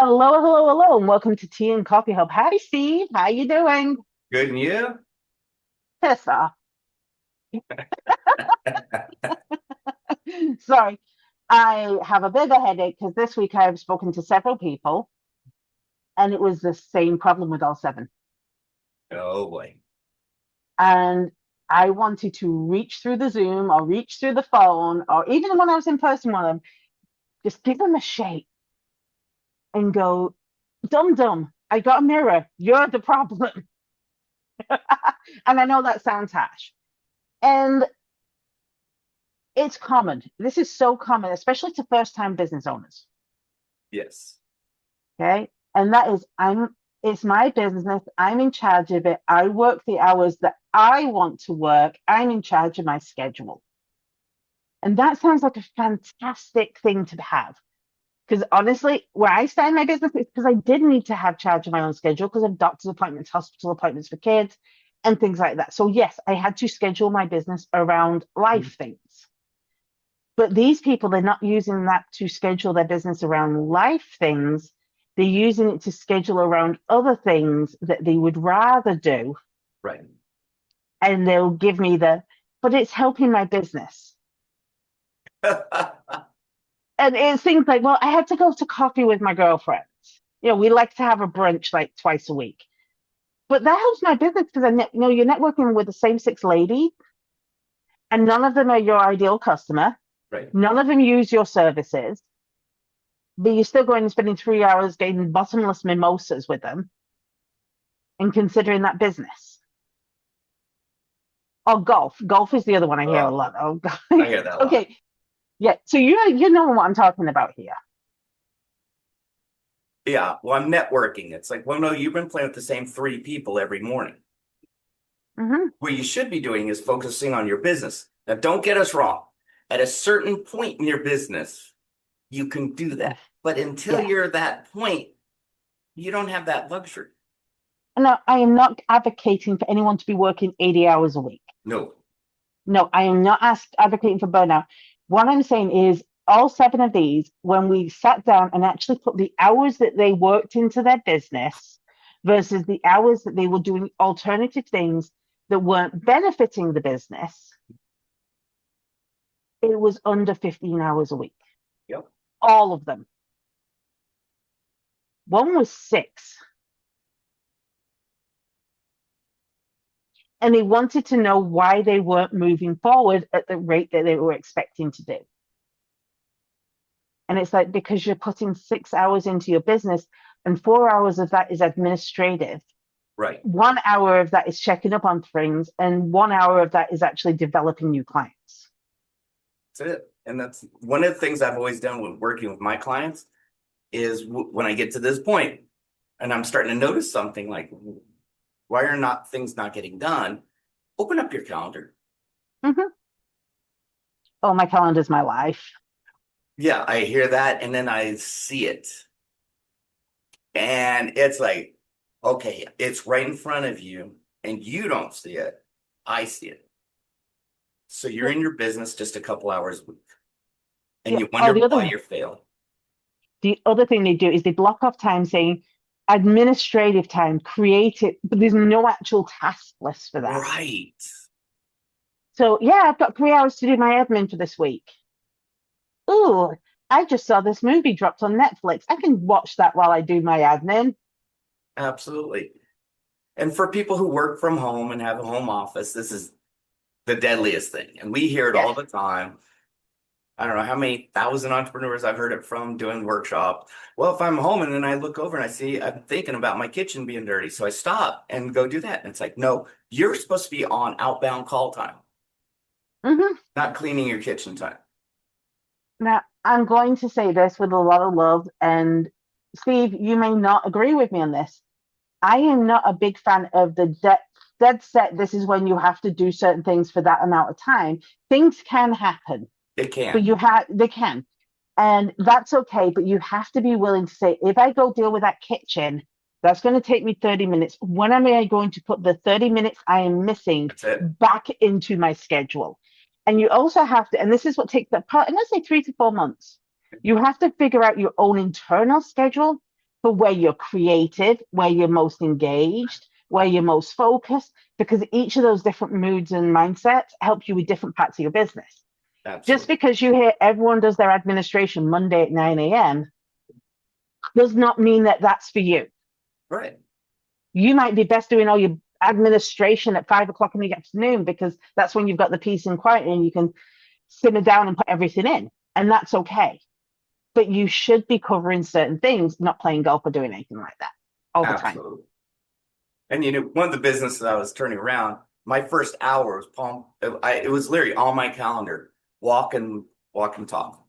Hello, hello, hello, and welcome to Tea and Coffee Hub. Hi, Steve. How you doing? Good and you? Piss off. Sorry, I have a bit of a headache because this week I have spoken to several people, and it was the same problem with all seven. Oh boy. And I wanted to reach through the Zoom or reach through the phone, or even when I was in person with them, just give them a shake and go, dum dum. I got a mirror. You're the problem. And I know that sounds harsh. And it's common. This is so common, especially to first time business owners. Yes. Okay. And that is, it's my business. I'm in charge of it. I work the hours that I want to work. I'm in charge of my schedule. And that sounds like a fantastic thing to have. Because honestly, where I stand in my business is because I did need to have charge of my own schedule because of doctor's appointments, hospital appointments for kids, and things like that. So, yes, I had to schedule my business around life things. But these people, they're not using that to schedule their business around life things. They're using it to schedule around other things that they would rather do. Right. And they'll give me but it's helping my business. And it's things like, well, I had to go to coffee with my girlfriends. We like to have a brunch like twice a week. But that helps my business because you're networking with the same six ladies, and none of them are your ideal customer. Right. None of them use your services, but you're still going and spending 3 hours getting bottomless mimosas with them and considering that business. Oh, golf. Golf is the other one I hear a Oh, lot. Oh, God. I hear that a lot. Okay. Yeah. So you know what I'm talking about here. Yeah. Well, I'm networking. It's like, well, no, you've been playing with the same three people every morning. Hmm. What you should be doing is focusing on your business. Now, don't get us wrong. At a certain point in your business, you can do Yes. that. But until Yes. you're at that point, you don't have that luxury. And I am not advocating for anyone to be working 80 hours a week. No. No, I am not advocating for burnout. What I'm saying is, all seven of these, when we sat down and actually put the hours that they worked into their business versus the hours that they were doing alternative things that weren't benefiting the business, it was under 15 hours a week. Yep. All of them. One was 6. And they wanted to know why they weren't moving forward at the rate that they were expecting to do. And it's like, because you're putting 6 hours into your business and 4 hours of that is administrative. Right. 1 hour of that is checking up on things, and 1 hour of that is actually developing new clients. That's it. And that's one of the things I've always done when working with my clients is when I get to this point and I'm starting to notice something like, why are not things not getting done? Open up your calendar. Mm-hmm. Oh, my calendar is my life. Yeah, I hear that and then I see it. And it's like, okay, it's right in front of you and you don't see it. I see it. So you're in your business just a couple hours a week and Yeah. you Oh, wonder why you're failing. the other thing they do is they block off time saying administrative time, create it, but there's no actual task list for that. Right. So yeah, I've got 3 hours to do my admin for this week. Ooh, I just saw this movie dropped on Netflix. I can watch that while I do my admin. Absolutely. And for people who work from home and have a home office, this is the deadliest thing. And we hear it Yeah. all the time. I don't know how many thousand entrepreneurs I've heard it from doing workshops. Well, if I'm home and then I look over and I see I'm thinking about my kitchen being dirty, so I stop and go do that. And it's like, no, you're supposed to be on outbound call time, Hmm. not cleaning your kitchen time. Now, I'm going to say this with a lot of love, and Steve, you may not agree with me on this. I am not a big fan of the dead set. This is when you have to do certain things for that amount of time. Things can happen, It but can. they can, and that's okay. But you have to be willing to say, if I go deal with that kitchen, that's going to take me 30 minutes. When am I going to put the 30 minutes I am missing That's it. back into my schedule? And you also have to, and this is what takes that part, and let's say 3 to 4 months. You have to figure out your own internal schedule, for where you're creative, where you're most engaged, where you're most focused, because each of those different moods and mindsets help you with different parts of your business. Just Absolutely. because you hear everyone does their administration Monday at 9 a.m. does not mean that that's for you. Right. You might be best doing all your administration at 5 o'clock in the afternoon because that's when you've got the peace and quiet and you can simmer down and put everything in. And that's okay. But you should be covering certain things, not playing golf or doing anything like that all the time. Absolutely. And one of the businesses I was turning around, my first hour was it was literally on my calendar, walk and talk.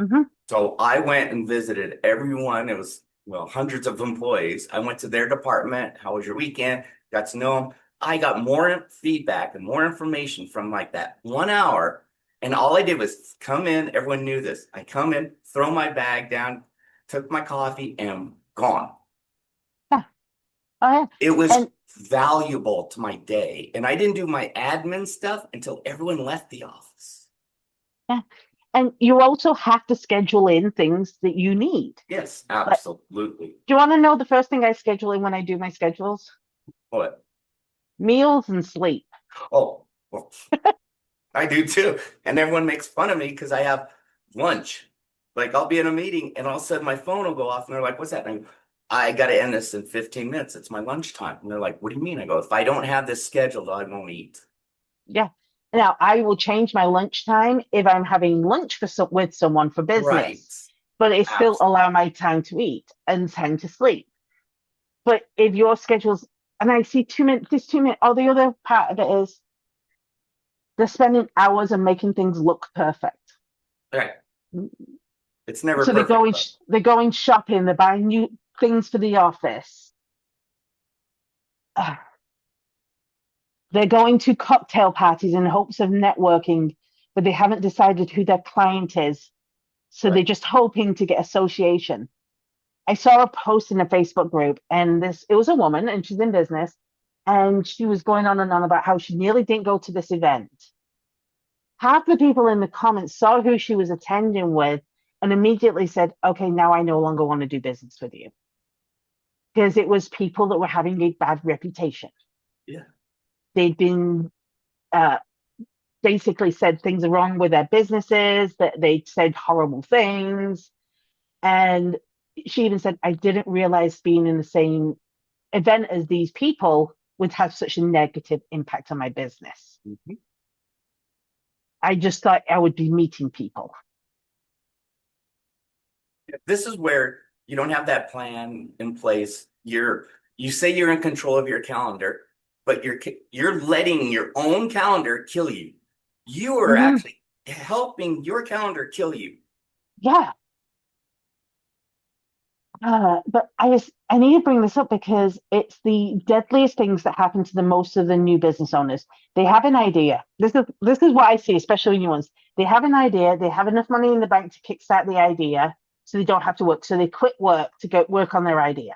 Mm-hmm. So I went and visited everyone. It was, well, hundreds of employees. I went to their department. How was your weekend? Got to know them. I got more feedback and more information from like that 1 hour. And all I did was come in. Everyone knew this. I come in, throw my bag down, took my coffee, and gone. Yeah. Oh, yeah. It was And valuable to my day. And I didn't do my admin stuff until everyone left the office. yeah. And you also have to schedule in things that you need. Yes, Like, absolutely. do you want to know the first thing I schedule in when I do my schedules? What? Meals and sleep. Oh, well, I do too. And everyone makes fun of me because I have lunch. Like I'll be in a meeting and all of a sudden my phone will go off and they're like, what's that? And I got to end this in 15 minutes. It's my lunchtime. And they're like, what do you mean? I go, if I don't have this scheduled, I won't eat. Yeah. Now, I will change my lunchtime if I'm having lunch with someone for Right. business, but it still Absolutely. allow my time to eat and time to sleep. But if your schedule's, and I see 2 minutes, this 2 minutes, or the other part of it is they're spending hours and making things look perfect. Right. It's never So they're perfect, going, though. they're going shopping, they're buying new things for the office. They're going to cocktail parties in hopes of networking, but they haven't decided who their client is. So they're Right. just hoping to get association. I saw a post in a Facebook group, and it was a woman, and she's in business, and she was going on and on about how she nearly didn't go to this event. Half the people in the comments saw who she was attending with and immediately said, "Okay, now I no longer want to do business with you." Because it was people that were having a bad reputation. Yeah. They'd been uh, basically said things are wrong with their businesses, that they'd said horrible things. And she even said, I didn't realize being in the same event as these people would have such a negative impact on my business. Mhm. I just thought I would be meeting people. This is where you don't have that plan in place. You say you're in control of your calendar, but you're letting your own calendar kill you. You are Mm-hmm. actually helping your calendar kill you. Yeah. But I need to bring this up because it's the deadliest things that happen to the most of the new business owners. They have an idea. This is what I see, especially new ones. They have an idea. They have enough money in the bank to kickstart the idea, so they don't have to work. So they quit work to go work on their idea,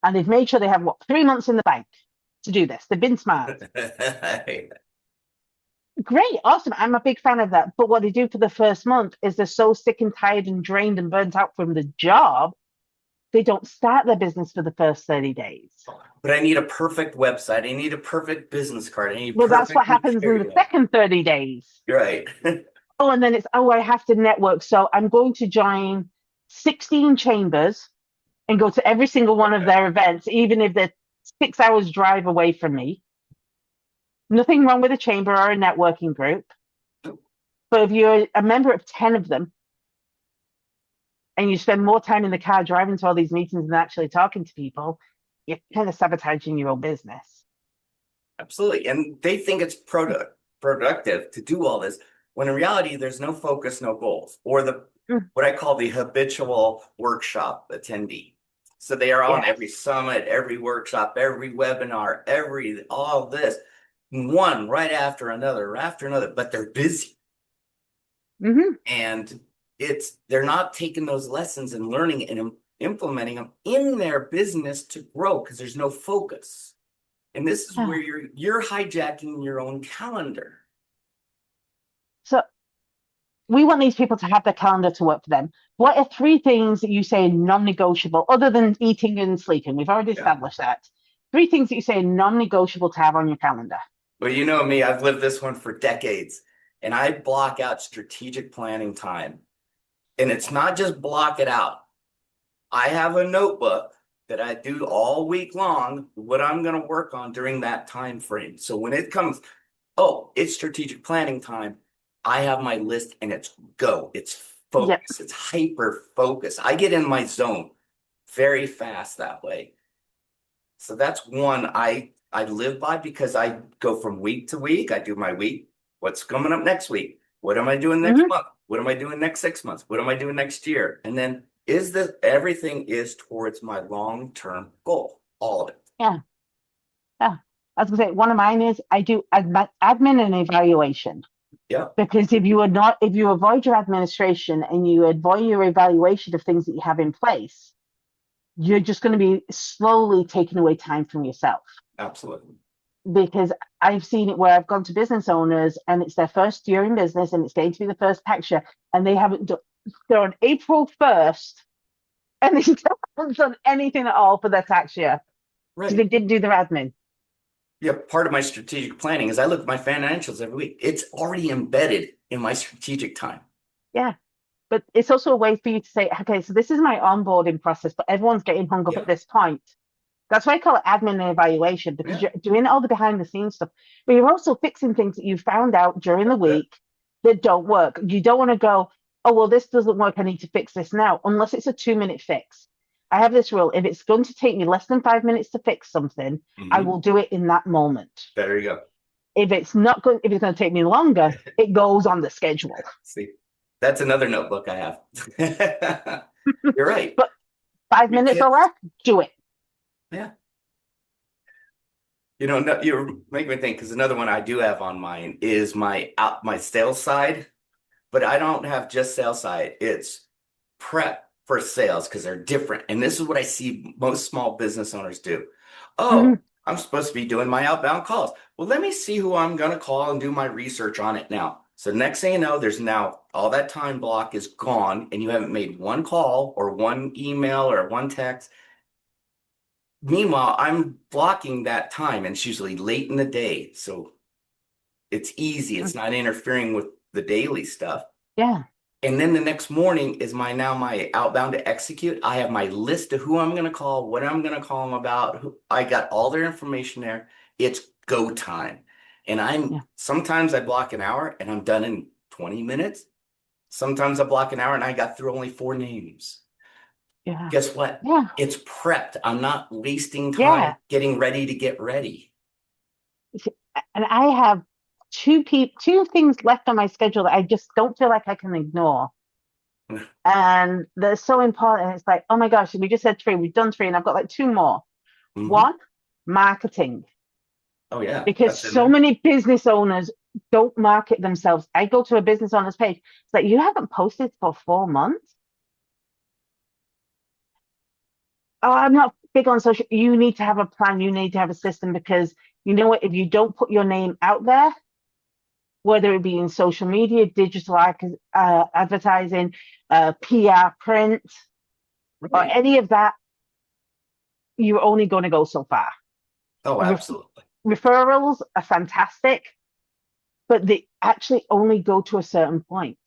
and they've made sure they have 3 months in the bank to do this. They've been smart. Great, awesome. I'm a big fan of that. But what they do for the first month is they're so sick and tired and drained and burnt out from the job they don't start their business for the first 30 days. But I need a perfect website. I need a perfect business card. I need Well, that's what perfect happens in the material. second 30 days. Right. Oh, and then I have to network. So I'm going to join 16 chambers and go to every single one of their events, even if they're 6 hours drive away from me. Nothing wrong with a chamber or a networking group. But if you're a member of 10 of them and you spend more time in the car driving to all these meetings than actually talking to people, you're kind of sabotaging your own business. Absolutely. And they think it's productive to do all this, when in reality, there's no focus, no goals, or Mm, what I call the habitual workshop attendee. So they are on every yes. summit, every workshop, every webinar, all this, one right after another, but they're busy. Hmm. And they're not taking those lessons and learning and implementing them in their business to grow because there's no focus. And this is where you're hijacking your own calendar. So we want these people to have their calendar to work for them. What are three things that you say non-negotiable, other than eating and sleeping? We've already Yeah. established that. Three things that you say non-negotiable to have on your calendar. Well, you know me, I've lived this one for decades, and I block out strategic planning time. And it's not just block it out. I have a notebook that I do all week long, what I'm going to work on during that time frame. So when it comes, oh, it's strategic planning time, I have my list and it's go. It's Yep. focus. It's hyper focus. I get in my zone very fast that way. So that's one I live by because I go from week to week. I do my week. What's coming up next week? What am I doing next Hmm. month? What am I doing next 6 months? What am I doing next year? And then is this everything is towards my long-term goal? All of it. Yeah. Yeah. I was gonna say one of mine is I do admin and evaluation. Yeah. Because if you avoid your administration and you avoid your evaluation of things that you have in place, you're just going to be slowly taking away time from yourself. Absolutely. Because I've seen it where I've gone to business owners and it's their first year in business and it's going to be the first tax year and they haven't done, they're on April 1st and they still haven't done anything at all for their tax year because they Right. didn't do their admin. Yeah. Part of my strategic planning is I look at my financials every week. It's already embedded in my strategic time. Yeah. But it's also a way for you to say, okay, so this is my onboarding process, but everyone's getting hung up at Yeah. this point. That's why I call it admin and evaluation because Yeah. you're doing all the behind the scenes stuff, but you're also fixing things that you found out during the That's it. week that don't work. You don't want to go, oh, well, this doesn't work. I need to fix this now, unless it's a 2 minute fix. I have this rule. If it's going to take me less than 5 minutes to fix something, I Mhm. will do it in that moment. There you go. If it's going to take me longer, it goes on the schedule. See, that's another notebook I have. You're right. But 5 minutes or Because, less, do it. yeah, you know, no, you're making me think because another one I do have on mine is my sales side, but I don't have just sales side. It's prep for sales because they're different. And this is what I see most small business owners do. Oh, Mhm. I'm supposed to be doing my outbound calls. Well, let me see who I'm going to call and do my research on it now. So next thing you know, there's now all that time block is gone and you haven't made one call or one email or one text. Meanwhile, I'm blocking that time and it's usually late in the day. So it's easy. It's not interfering with the daily stuff. Yeah, And then the next morning is my outbound to execute. I have my list of who I'm going to call, what I'm going to call them about. I got all their information there. It's go time. And I'm yeah, sometimes I block an hour and I'm done in 20 minutes. Sometimes I block an hour and I got through only four names. yeah, Guess what? yeah, It's prepped. I'm not wasting time yeah. getting ready to get ready. And I have two things left on my schedule that I just don't feel like I can ignore. And they're so important. It's like, oh my gosh, we just said three, we've done three, and I've got like two more. Mhm. One, marketing. Oh yeah, Because that's in so there. many business owners don't market themselves. I go to a business owner's page. It's like you haven't posted for 4 months. Oh, I'm not big on social. You need to have a plan. You need to have a system because you know what? If you don't put your name out there, whether it be in social media, digital advertising, PR, print, or Right. any of that, you're only going to go so far. Oh, Re- absolutely. Referrals are fantastic, but they actually only go to a certain point.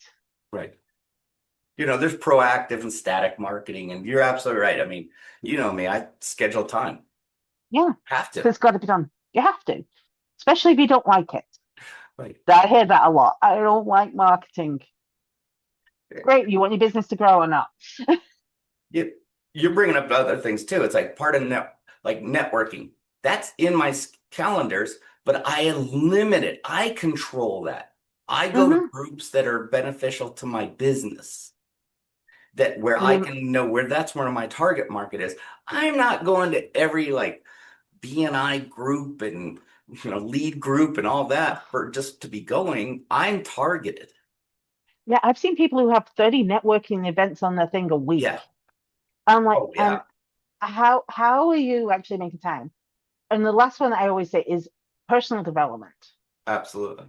Right. You know, there's proactive and static marketing, and you're absolutely right. I mean, you know me, I schedule time. Yeah, Have so to. it's got to be done. You have to, especially if you don't like it. Right. I hear that a lot. I don't like marketing. Great, you want your business to grow or not? You, you're bringing up other things too. It's like part of like networking. That's in my calendars, but I limit it. I control that. I go to Hmm. groups that are beneficial to my business, that where And I can know where that's where my target market is. I'm not going to every like BNI group and lead group and all that for just to be going. I'm targeted. yeah, I've seen people who have 30 networking events on their thing a week. Yeah. I'm like, Oh and yeah. how are you actually making time? And the last one I always say is personal development. Absolutely.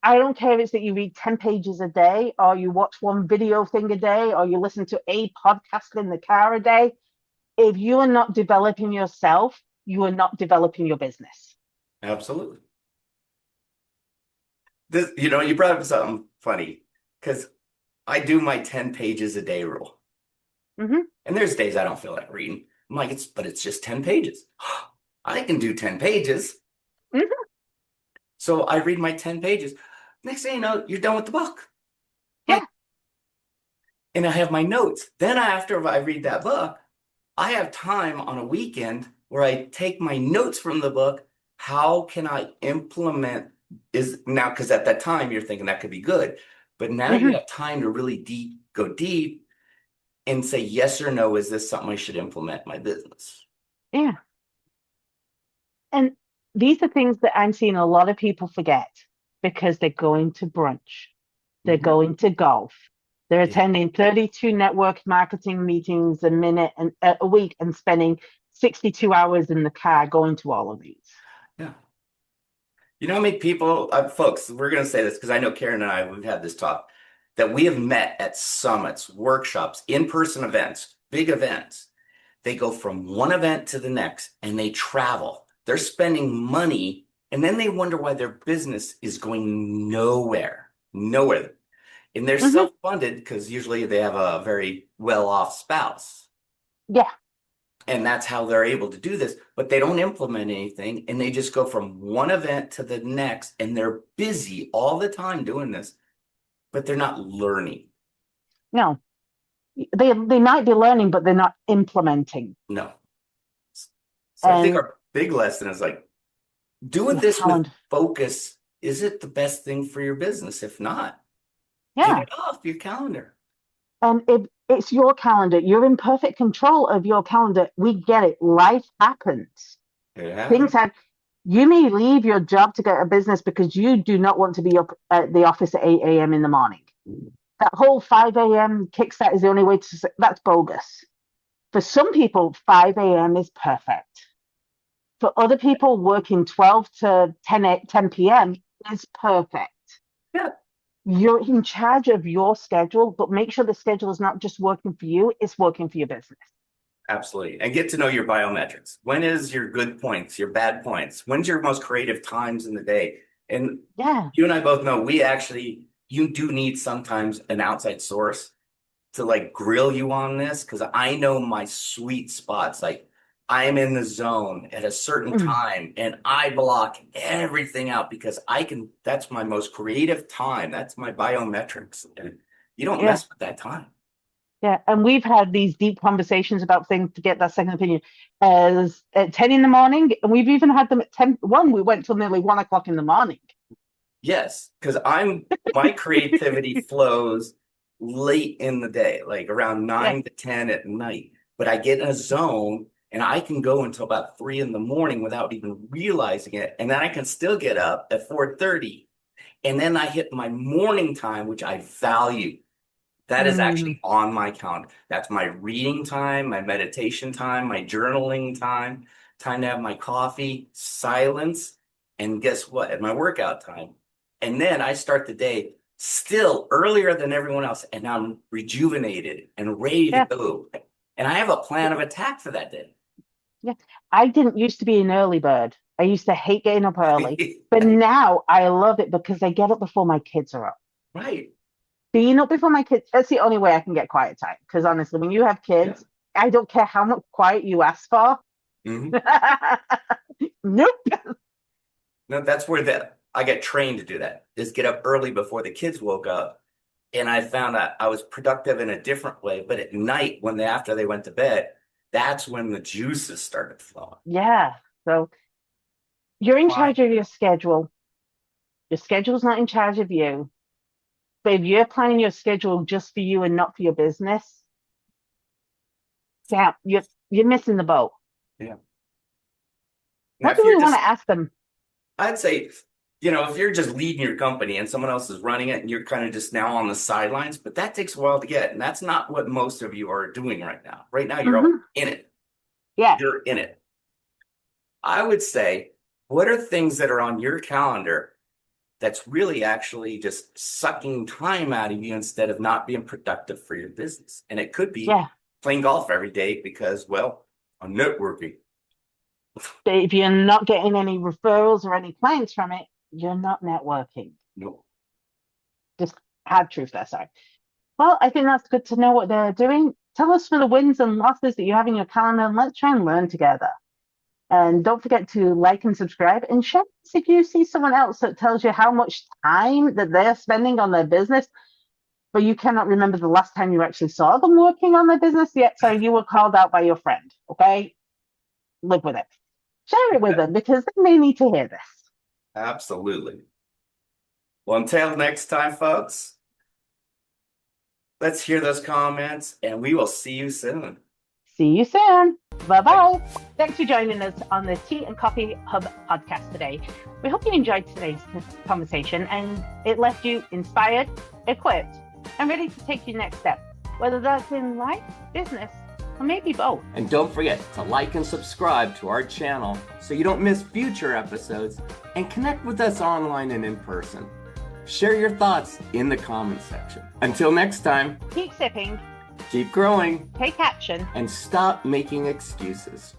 I don't care if it's that you read 10 pages a day, or you watch one video thing a day, or you listen to a podcast in the car a day. If you are not developing yourself, you are not developing your business. Absolutely. This, you brought up something funny because I do my 10 pages a day rule. Hmm. And there's days I don't feel like reading. I'm like, but it's just 10 pages. I can do 10 pages. Hmm. So I read my 10 pages. Next thing you know, you're done with the book. Yeah. Like, and I have my notes. Then after I read that book, I have time on a weekend where I take my notes from the book. How can I implement is now because at that time you're thinking that could be good, but now you Hmm. have time to really go deep and say yes or no. Is this something I should implement in my business? Yeah. And these are things that I'm seeing a lot of people forget because they're going to brunch, they're Mhm. going to golf, they're Yeah, attending 32 network marketing meetings a minute and a week and spending 62 hours in the car going to all of these. yeah. You know how many people, folks, we're going to say this because I know Karen and I, we've had this talk, that we have met at summits, workshops, in-person events, big events. They go from one event to the next and they travel. They're spending money and then they wonder why their business is going nowhere, nowhere. And they're Hmm. self-funded because usually they have a very well-off spouse. Yeah. And that's how they're able to do this, but they don't implement anything and they just go from one event to the next and they're busy all the time doing this, but they're not learning. No, they might be learning, but they're not implementing. No. So I think And our big lesson is like, doing your this with calendar. focus, is it the best thing for your business? If not, get Yeah. it off your calendar. And if it's your calendar, you're in perfect control of your calendar. We get it. Life happens. It Things happens. have, you may leave your job to get a business because you do not want to be up at the office at 8 a.m. in the morning. That whole 5 a.m. kickstart is the only way to, that's bogus. For some people, 5 a.m. is perfect. For other people, working 12 to 10 p.m. is perfect. Yeah, You're in charge of your schedule, but make sure the schedule is not just working for you, it's working for your business. absolutely. And get to know your biometrics. When is your good points, your bad points? When's your most creative times in the day? And Yeah. you and I both know you do need sometimes an outside source to like grill you on this because I know my sweet spots. Like I am in the zone at a certain Mm. time and I block everything out because that's my most creative time. That's my biometrics. And you don't Yeah. mess with that time. Yeah. And we've had these deep conversations about things to get that second opinion as at 10 in the morning. And we've even had them at 10. One, we went till nearly 1 o'clock in the morning. Yes, because my creativity flows late in the day, like around Yeah. 9 to 10 at night. But I get in a zone and I can go until about 3 in the morning without even realizing it. And then I can still get up at 4:30. And then I hit my morning time, which I value. That is Mm. actually on my calendar. That's my reading time, my meditation time, my journaling time, time to have my coffee, silence, and guess what? At my workout time. And then I start the day still earlier than everyone else, and I'm rejuvenated and ready to Yeah. go. And I have a plan of attack for that day. Yeah. I didn't used to be an early bird. I used to hate getting up early. But now I love it because I get up before my kids are up. Right. Being up before my kids, that's the only way I can get quiet time. Because honestly, when you have Yeah. kids, I don't care how much quiet you ask for. Hmm. Nope. No, that's where I got trained to do that, is get up early before the kids woke up. And I found that I was productive in a different way. But at night, after they went to bed, that's when the juices started flowing. Yeah. So you're in Fine. charge of your schedule. Your schedule's not in charge of you. But if you're planning your schedule just for you and not for your business, yeah, you're missing the boat. Yeah. Now, What if do we you're want just, to ask them? I'd say, if you're just leading your company and someone else is running it and you're kind of just now on the sidelines, but that takes a while to get. And that's not what most of you are doing right now. Right now, you're all Hmm. in it. Yeah. You're in it. I would say, what are things that are on your calendar that's really actually just sucking time out of you instead of not being productive for your business. And it could be Yeah. playing golf every day because, well, I'm networking. But if you're not getting any referrals or any clients from it, you're not networking. No. Just hard truth there, sorry. Well, I think that's good to know what they're doing. Tell us for the wins and losses that you have in your calendar, and let's try and learn together. And don't forget to like and subscribe and share this if you see someone else that tells you how much time that they're spending on their business, but you cannot remember the last time you actually saw them working on their business yet. So you were called out by your friend. Okay. Live with it. Share it with them because they may need to hear this. Absolutely. Well, until next time, folks, let's hear those comments and we will see you soon. See you soon. Bye-bye. Thanks for joining us on the Tea and Coffee Hub podcast today. We hope you enjoyed today's conversation and it left you inspired, equipped, and ready to take your next step, whether that's in life, business, or maybe both. And don't forget to like and subscribe to our channel so you don't miss future episodes, and connect with us online and in person. Share your thoughts in the comments section. Until next time, Keep sipping, keep growing, take action, and stop making excuses.